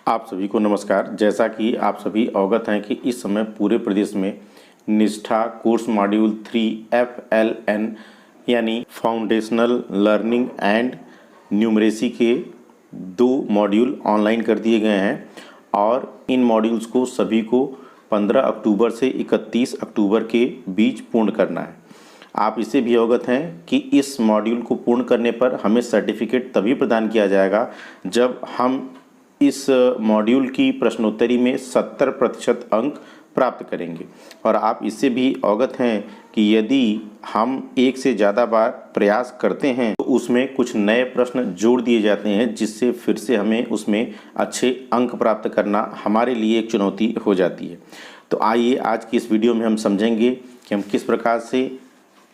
आप सभी को नमस्कार। जैसा कि आप सभी अवगत हैं कि इस समय पूरे प्रदेश में निष्ठा कोर्स मॉड्यूल 3 FLN यानी फाउंडेशनल लर्निंग एंड न्यूमरेसी के 2 मॉड्यूल ऑनलाइन कर दिए गए हैं और इन मॉड्यूल्स को सभी को 15 अक्टूबर से 31 अक्टूबर के बीच पूर्ण करना है। आप इससे भी अवगत हैं कि इस मॉड्यूल को पूर्ण करने पर हमें सर्टिफिकेट तभी प्रदान किया जाएगा जब हम इस मॉड्यूल की प्रश्नोत्तरी में 70% अंक प्राप्त करेंगे। और आप इससे भी अवगत हैं कि यदि हम एक से ज़्यादा बार प्रयास करते हैं तो उसमें कुछ नए प्रश्न जोड़ दिए जाते हैं, जिससे फिर से हमें उसमें अच्छे अंक प्राप्त करना हमारे लिए एक चुनौती हो जाती है। तो आइए आज की इस वीडियो में हम समझेंगे कि हम किस प्रकार से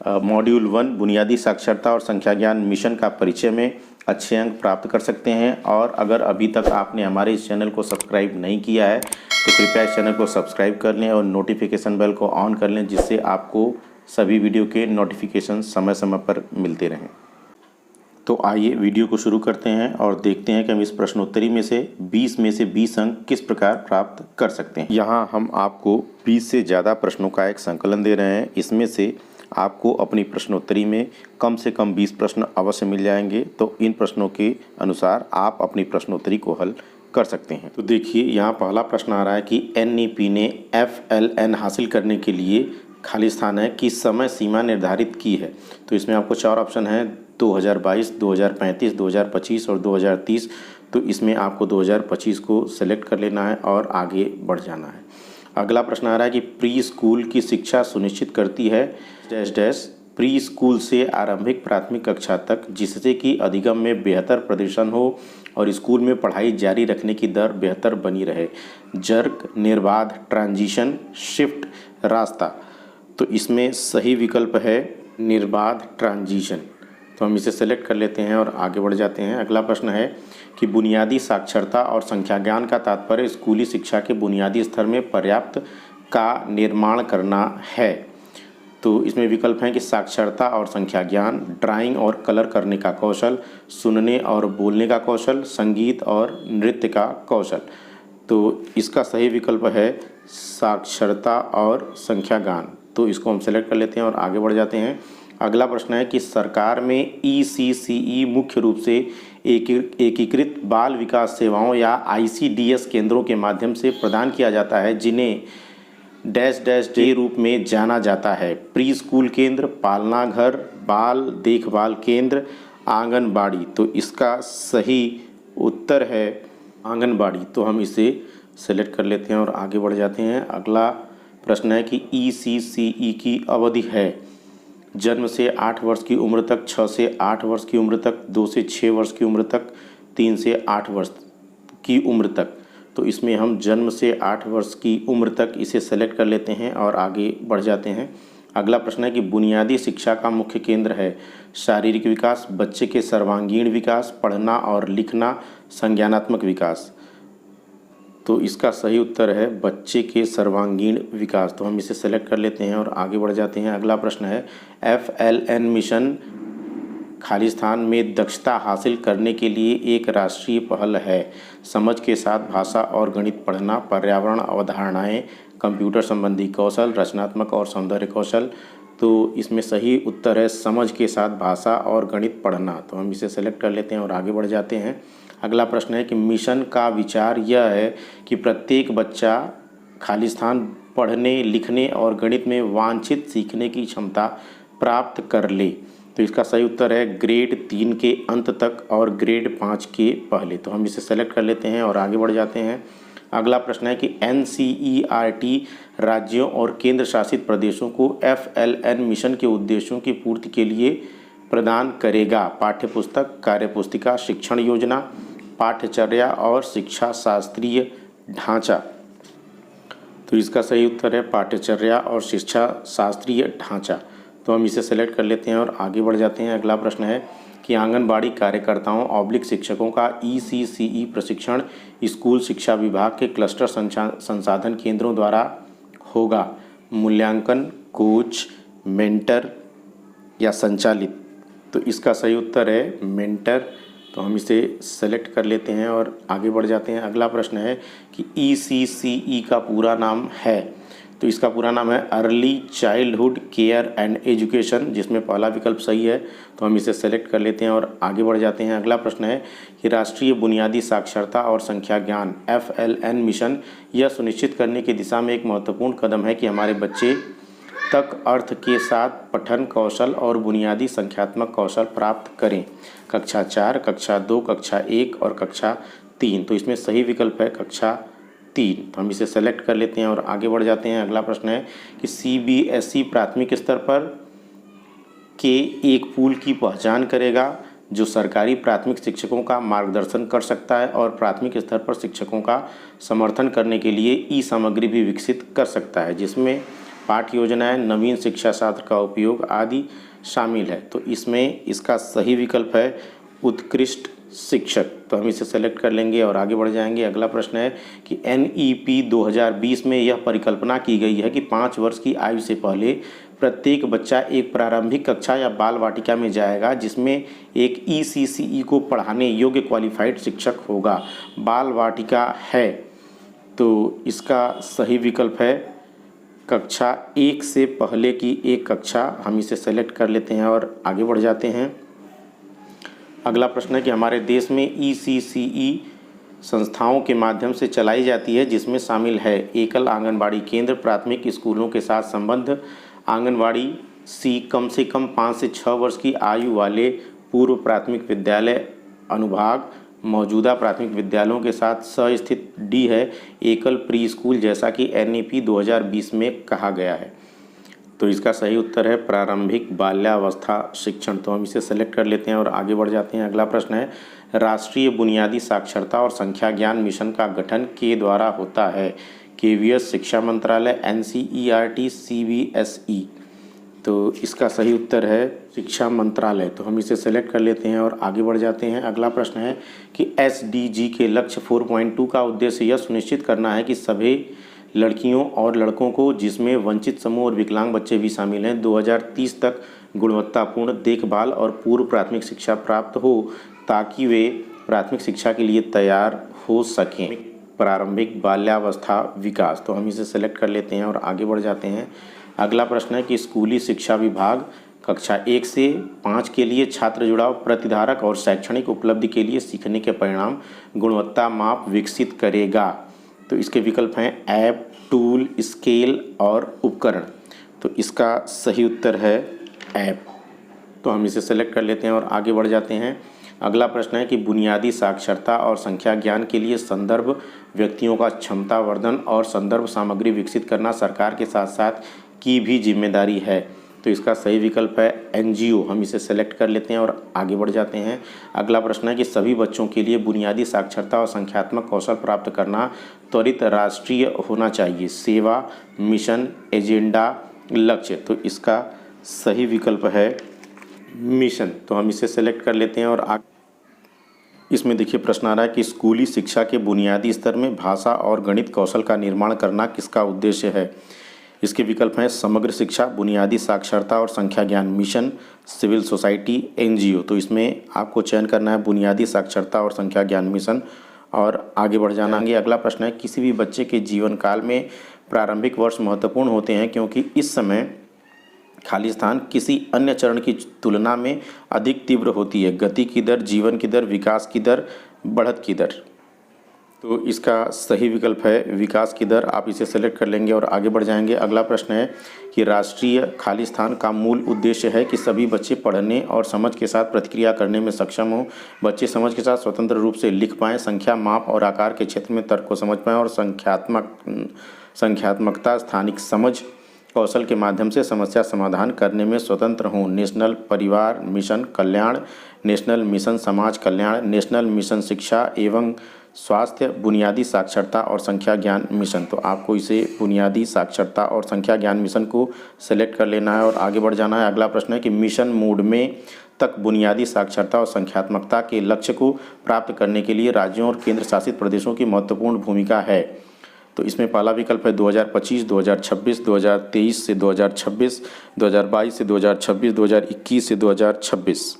मॉड्यूल 1 बुनियादी साक्षरता और संख्या ज्ञान मिशन का परिचय में अच्छे अंक प्राप्त कर सकते हैं। और अगर अभी तक आपने हमारे इस चैनल को सब्सक्राइब नहीं किया है तो कृपया इस चैनल को सब्सक्राइब कर लें और नोटिफिकेशन बेल को ऑन कर लें, जिससे आपको सभी वीडियो के नोटिफिकेशन समय समय पर मिलते रहें। तो आइए वीडियो को शुरू करते हैं और देखते हैं कि हम इस प्रश्नोत्तरी में से 20 अंक किस प्रकार प्राप्त कर सकते हैं। यहाँ हम आपको 20 से ज़्यादा प्रश्नों का एक संकलन दे रहे हैं। इसमें से आपको अपनी प्रश्नोत्तरी में कम से कम 20 प्रश्न अवश्य मिल जाएंगे। तो इन प्रश्नों के अनुसार आप अपनी प्रश्नोत्तरी को हल कर सकते हैं। तो देखिए, यहाँ पहला प्रश्न आ रहा है कि NEP ने FLN हासिल करने के लिए खाली स्थान है कि समय सीमा निर्धारित की है। तो इसमें आपको 4 ऑप्शन हैं, 2022, 2035, 2025 और 2030। तो इसमें आपको 2025 को सेलेक्ट कर लेना है और आगे बढ़ जाना है। अगला प्रश्न आ रहा है कि प्री स्कूल की शिक्षा सुनिश्चित करती है डैश डैश प्री स्कूल से आरंभिक प्राथमिक कक्षा तक, जिससे कि अधिगम में बेहतर प्रदर्शन हो और स्कूल में पढ़ाई जारी रखने की दर बेहतर बनी रहे। जर्क, निर्बाध, ट्रांजिशन, शिफ्ट, रास्ता। तो इसमें सही विकल्प है निर्बाध ट्रांजिशन। तो हम इसे सेलेक्ट कर लेते हैं और आगे बढ़ जाते हैं। अगला प्रश्न है कि बुनियादी साक्षरता और संख्या ज्ञान का तात्पर्य स्कूली शिक्षा के बुनियादी स्तर में पर्याप्त का निर्माण करना है। तो इसमें विकल्प हैं कि साक्षरता और संख्या ज्ञान, ड्राइंग और कलर करने का कौशल, सुनने और बोलने का कौशल, संगीत और नृत्य का कौशल। तो इसका सही विकल्प है साक्षरता और संख्या ज्ञान। तो इसको हम सेलेक्ट कर लेते हैं और आगे बढ़ जाते हैं। अगला प्रश्न है कि सरकार में ECCE मुख्य रूप से एकीकृत बाल विकास सेवाओं या ICDS केंद्रों के माध्यम से प्रदान किया जाता है, जिन्हें डैश डैश के रूप में जाना जाता है। प्री स्कूल केंद्र, पालना घर, बाल देखभाल केंद्र, आंगनबाड़ी। तो इसका सही उत्तर है आंगनबाड़ी। तो हम इसे सेलेक्ट कर लेते हैं और आगे बढ़ जाते हैं। अगला प्रश्न है कि ECCE की अवधि है जन्म से 8 वर्ष की उम्र तक, 6 से 8 वर्ष की उम्र तक, 2 से 6 वर्ष की उम्र तक, 3 से 8 वर्ष की उम्र तक। तो इसमें हम जन्म से 8 वर्ष की उम्र तक इसे सेलेक्ट कर लेते हैं और आगे बढ़ जाते हैं। अगला प्रश्न है कि बुनियादी शिक्षा का मुख्य केंद्र है शारीरिक विकास, बच्चे के सर्वांगीण विकास, पढ़ना और लिखना, संज्ञानात्मक विकास। तो इसका सही उत्तर है बच्चे के सर्वांगीण विकास। तो हम इसे सेलेक्ट कर लेते हैं और आगे बढ़ जाते हैं। अगला प्रश्न है FLN मिशन खाली स्थान में दक्षता हासिल करने के लिए एक राष्ट्रीय पहल है। समझ के साथ भाषा और गणित पढ़ना, पर्यावरण अवधारणाएं, कंप्यूटर संबंधी कौशल, रचनात्मक और सौंदर्य कौशल। तो इसमें सही उत्तर है समझ के साथ भाषा और गणित पढ़ना। तो हम इसे सेलेक्ट कर लेते हैं और आगे बढ़ जाते हैं। अगला प्रश्न है कि मिशन का विचार यह है कि प्रत्येक बच्चा खाली स्थान पढ़ने, लिखने और गणित में वांछित सीखने की क्षमता प्राप्त कर ले। तो इसका सही उत्तर है ग्रेड 3 के अंत तक और ग्रेड 5 के पहले। तो हम इसे सेलेक्ट कर लेते हैं और आगे बढ़ जाते हैं। अगला प्रश्न है कि NCERT राज्यों और केंद्र शासित प्रदेशों को FLN मिशन के उद्देश्यों की पूर्ति के लिए प्रदान करेगा। पाठ्यपुस्तक, कार्यपुस्तिका, शिक्षण योजना, पाठ्यचर्या और शिक्षा शास्त्रीय ढांचा। तो इसका सही उत्तर है पाठ्यचर्या और शिक्षा शास्त्रीय ढांचा। तो हम इसे सेलेक्ट कर लेते हैं और आगे बढ़ जाते हैं। अगला प्रश्न है कि आंगनबाड़ी कार्यकर्ताओं / शिक्षकों का ECCE प्रशिक्षण स्कूल शिक्षा विभाग के क्लस्टर संसाधन केंद्रों द्वारा होगा। मूल्यांकन, कोच, मेंटर या संचालित। तो इसका सही उत्तर है मेंटर तो हम इसे सेलेक्ट कर लेते हैं और आगे बढ़ जाते हैं। अगला प्रश्न है कि ECCE का पूरा नाम है, तो इसका पूरा नाम है early childhood care and education, जिसमें पहला विकल्प सही है, तो हम इसे सेलेक्ट कर लेते हैं और आगे बढ़ जाते हैं। अगला प्रश्न है कि राष्ट्रीय बुनियादी साक्षरता और संख्या ज्ञान FLN मिशन यह सुनिश्चित करने की दिशा में एक महत्वपूर्ण कदम है कि हमारे बच्चे तक अर्थ के साथ पठन कौशल और बुनियादी संख्यात्मक कौशल प्राप्त करें। कक्षा 4, कक्षा 2, कक्षा 1 और कक्षा 3, तो इसमें सही विकल्प है कक्षा 3, तो हम इसे सेलेक्ट कर लेते हैं और आगे बढ़ जाते हैं। अगला प्रश्न है कि CBSE प्राथमिक स्तर पर के एक पूल की पहचान करेगा जो सरकारी प्राथमिक शिक्षकों का मार्गदर्शन कर सकता है और प्राथमिक स्तर पर शिक्षकों का समर्थन करने के लिए ई-सामग्री भी विकसित कर सकता है, जिसमें पाठ्य योजनाएं, नवीन शिक्षा शास्त्र का उपयोग आदि शामिल है। तो इसमें इसका सही विकल्प है उत्कृष्ट शिक्षक, तो हम इसे सेलेक्ट कर लेंगे और आगे बढ़ जाएंगे। अगला प्रश्न है कि NEP 2020 में यह परिकल्पना की गई है कि 5 वर्ष की आयु से पहले प्रत्येक बच्चा एक प्रारंभिक कक्षा या बाल वाटिका में जाएगा जिसमें एक ECCE को पढ़ाने योग्य क्वालिफाइड शिक्षक होगा। बाल वाटिका है, तो इसका सही विकल्प है कक्षा 1 से पहले की एक कक्षा, हम इसे सेलेक्ट कर लेते हैं और आगे बढ़ जाते हैं। अगला प्रश्न है कि हमारे देश में ECCE संस्थाओं के माध्यम से चलाई जाती है जिसमें शामिल है एकल आंगनबाड़ी केंद्र, प्राथमिक स्कूलों के साथ संबंध, आंगनबाड़ी C कम से कम 5 से 6 वर्ष की आयु वाले पूर्व प्राथमिक विद्यालय अनुभाग, मौजूदा प्राथमिक विद्यालयों के साथ सह-स्थित D है एकल प्री स्कूल, जैसा कि NEP 2020 में कहा गया है। तो इसका सही उत्तर है प्रारंभिक बाल्यावस्था शिक्षण, तो हम इसे सेलेक्ट कर लेते हैं और आगे बढ़ जाते हैं। अगला प्रश्न है राष्ट्रीय बुनियादी साक्षरता और संख्या ज्ञान मिशन का गठन के द्वारा होता है। KVS, शिक्षा मंत्रालय, NCERT, CBSE, तो इसका सही उत्तर है शिक्षा मंत्रालय, तो हम इसे सेलेक्ट कर लेते हैं और आगे बढ़ जाते हैं। अगला प्रश्न है कि SDG के लक्ष्य 4.2 का उद्देश्य यह सुनिश्चित करना है कि सभी लड़कियों और लड़कों को, जिसमें वंचित समूह और विकलांग बच्चे भी शामिल हैं, 2030 तक गुणवत्तापूर्ण देखभाल और पूर्व प्राथमिक शिक्षा प्राप्त हो ताकि वे प्राथमिक शिक्षा के लिए तैयार हो सकें। प्रारंभिक बाल्यावस्था विकास, तो हम इसे सेलेक्ट कर लेते हैं और आगे बढ़ जाते हैं। अगला प्रश्न है कि स्कूली शिक्षा विभाग कक्षा 1 से 5 के लिए छात्र जुड़ाव, प्रतिधारक और शैक्षणिक उपलब्धि के लिए सीखने के परिणाम गुणवत्ता माप विकसित करेगा। तो इसके विकल्प हैं ऐप, टूल, स्केल और उपकरण, तो इसका सही उत्तर है ऐप, तो हम इसे सेलेक्ट कर लेते हैं और आगे बढ़ जाते हैं। अगला प्रश्न है कि बुनियादी साक्षरता और संख्या ज्ञान के लिए संदर्भ व्यक्तियों का क्षमता वर्धन और संदर्भ सामग्री विकसित करना सरकार के साथ साथ की भी जिम्मेदारी है। तो इसका सही विकल्प है NGO, हम इसे सेलेक्ट कर लेते हैं और आगे बढ़ जाते हैं। अगला प्रश्न है कि सभी बच्चों के लिए बुनियादी साक्षरता और संख्यात्मक कौशल प्राप्त करना त्वरित राष्ट्रीय होना चाहिए। सेवा, मिशन, एजेंडा, लक्ष्य, तो इसका सही विकल्प है मिशन, तो हम इसे सेलेक्ट कर लेते हैं और इसमें देखिए प्रश्न आ रहा है कि स्कूली शिक्षा के बुनियादी स्तर में भाषा और गणित कौशल का निर्माण करना किसका उद्देश्य है। इसके विकल्प हैं समग्र शिक्षा, बुनियादी साक्षरता और संख्या ज्ञान मिशन, सिविल सोसाइटी, NGO, तो इसमें आपको चयन करना है बुनियादी साक्षरता और संख्या ज्ञान मिशन और आगे बढ़ जाना है। अगला प्रश्न है किसी भी बच्चे के जीवन काल में प्रारंभिक वर्ष महत्वपूर्ण होते हैं क्योंकि इस समय खाली स्थान किसी अन्य चरण की तुलना में अधिक तीव्र होती है। गति की दर, जीवन की दर, विकास की दर, बढ़त की दर, तो इसका सही विकल्प है विकास की दर, आप इसे सेलेक्ट कर लेंगे और आगे बढ़ जाएंगे। अगला प्रश्न है कि राष्ट्रीय खाली स्थान का मूल उद्देश्य है कि सभी बच्चे पढ़ने और समझ के साथ प्रतिक्रिया करने में सक्षम हों, बच्चे समझ के साथ स्वतंत्र रूप से लिख पाएँ, संख्या, माप और आकार के क्षेत्र में तर्क को समझ पाएँ और संख्यात्मकता, स्थानिक समझ कौशल के माध्यम से समस्या समाधान करने में स्वतंत्र हों। नेशनल परिवार मिशन कल्याण, नेशनल मिशन समाज कल्याण, नेशनल मिशन शिक्षा एवं स्वास्थ्य, बुनियादी साक्षरता और संख्या ज्ञान मिशन, तो आपको इसे बुनियादी साक्षरता और संख्या ज्ञान मिशन को सेलेक्ट कर लेना है और आगे बढ़ जाना है। अगला प्रश्न है कि मिशन मोड में तक बुनियादी साक्षरता और संख्यात्मकता के लक्ष्य को प्राप्त करने के लिए राज्यों और केंद्र शासित प्रदेशों की महत्वपूर्ण भूमिका है। तो इसमें पहला विकल्प है 2025, 2026, 2023 से 2026, 2022 से 2026, 2021 से 2026।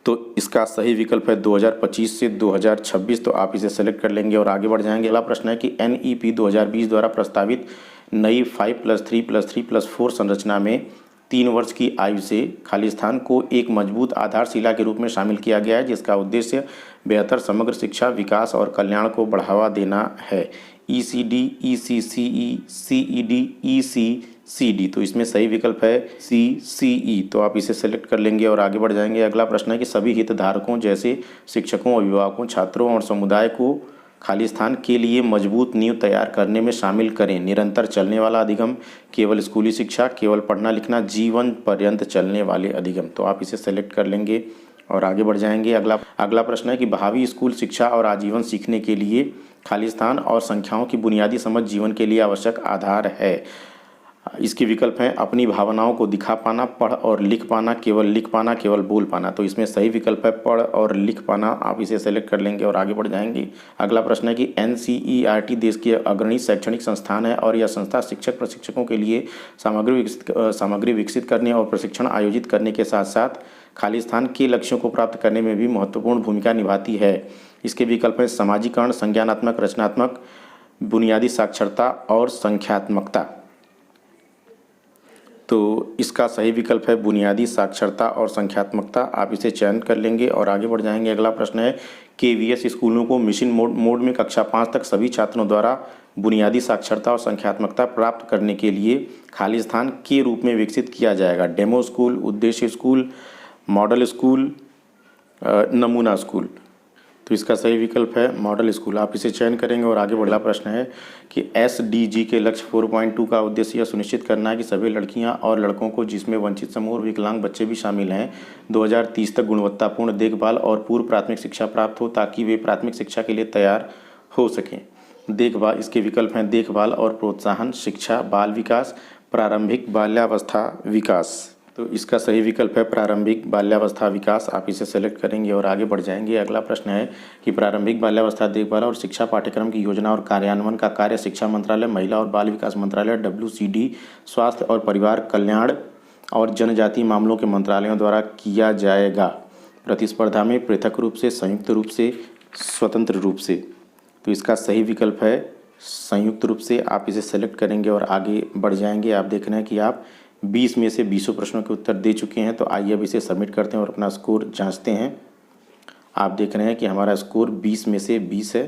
तो इसका सही विकल्प है 2025 से 2026। तो आप इसे सेलेक्ट कर लेंगे और आगे बढ़ जाएंगे। अगला प्रश्न है कि NEP 2020 द्वारा प्रस्तावित नई 5+3+3+4 संरचना में 3 वर्ष की आयु से खालिस्तान को एक मजबूत आधारशिला के रूप में शामिल किया गया है, जिसका उद्देश्य बेहतर समग्र शिक्षा, विकास और कल्याण को बढ़ावा देना है। ECD, ECCE, CED, ECCD। तो इसमें सही विकल्प है CCE। तो आप इसे सेलेक्ट कर लेंगे और आगे बढ़ जाएंगे। अगला प्रश्न है कि सभी हितधारकों जैसे शिक्षकों, अभिभावकों, छात्रों और समुदाय को खालिस्तान के लिए मजबूत नींव तैयार करने में शामिल करें। निरंतर चलने वाला अधिगम, केवल स्कूली शिक्षा, केवल पढ़ना लिखना, जीवन पर्यंत चलने वाले अधिगम। तो आप इसे सेलेक्ट कर लेंगे और आगे बढ़ जाएंगे। अगला प्रश्न है कि भावी स्कूल शिक्षा और आजीवन सीखने के लिए खालिस्तान और संख्याओं की बुनियादी समझ जीवन के लिए आवश्यक आधार है। इसके विकल्प हैं अपनी भावनाओं को दिखा पाना, पढ़ और लिख पाना, केवल लिख पाना, केवल बोल पाना। तो इसमें सही विकल्प है पढ़ और लिख पाना। आप इसे सेलेक्ट कर लेंगे और आगे बढ़ जाएंगे। अगला प्रश्न है कि NCERT देश की अग्रणी शैक्षणिक संस्थान है और यह संस्था शिक्षक प्रशिक्षकों के लिए सामग्री विकसित करने और प्रशिक्षण आयोजित करने के साथ साथ खालिस्तान के लक्ष्यों को प्राप्त करने में भी महत्वपूर्ण भूमिका निभाती है। इसके विकल्प हैं समाजीकरण, संज्ञानात्मक, रचनात्मक, बुनियादी साक्षरता और संख्यात्मकता। तो इसका सही विकल्प है बुनियादी साक्षरता और संख्यात्मकता। आप इसे चयन कर लेंगे और आगे बढ़ जाएंगे। अगला प्रश्न है KVS स्कूलों को मिशन मोड में कक्षा 5 तक सभी छात्रों द्वारा बुनियादी साक्षरता और संख्यात्मकता प्राप्त करने के लिए खालिस्तान के रूप में विकसित किया जाएगा। डेमो स्कूल, उद्देश्य स्कूल, मॉडल स्कूल, नमूना स्कूल। तो इसका सही विकल्प है मॉडल स्कूल। आप इसे चयन करेंगे और आगे बढ़ला प्रश्न है कि SDG के लक्ष्य 4.2 का उद्देश्य यह सुनिश्चित करना है कि सभी लड़कियां और लड़कों को, जिसमें वंचित समूह और विकलांग बच्चे भी शामिल हैं, 2030 तक गुणवत्तापूर्ण देखभाल और पूर्व प्राथमिक शिक्षा प्राप्त हो ताकि वे प्राथमिक शिक्षा के लिए तैयार हो सकें। देखभाल, इसके विकल्प हैं देखभाल और प्रोत्साहन, शिक्षा, बाल विकास, प्रारंभिक बाल्यावस्था विकास। तो इसका सही विकल्प है प्रारंभिक बाल्यावस्था विकास। आप इसे सेलेक्ट करेंगे और आगे बढ़ जाएंगे। अगला प्रश्न है कि प्रारंभिक बाल्यावस्था देखभाल और शिक्षा पाठ्यक्रम की योजना और कार्यान्वयन का कार्य शिक्षा मंत्रालय, महिला और बाल विकास मंत्रालय, WCD, स्वास्थ्य और परिवार कल्याण और जनजातीय मामलों के मंत्रालयों द्वारा किया जाएगा। प्रतिस्पर्धा में, पृथक रूप से, संयुक्त रूप से, स्वतंत्र रूप से। तो इसका सही विकल्प है संयुक्त रूप से। आप इसे सेलेक्ट करेंगे और आगे बढ़ जाएंगे। आप देख रहे हैं कि आप 20 में से 20 प्रश्नों के उत्तर दे चुके हैं। तो आइए अब इसे सबमिट करते हैं और अपना स्कोर जांचते हैं। आप देख रहे हैं कि हमारा स्कोर 20 में से 20 है।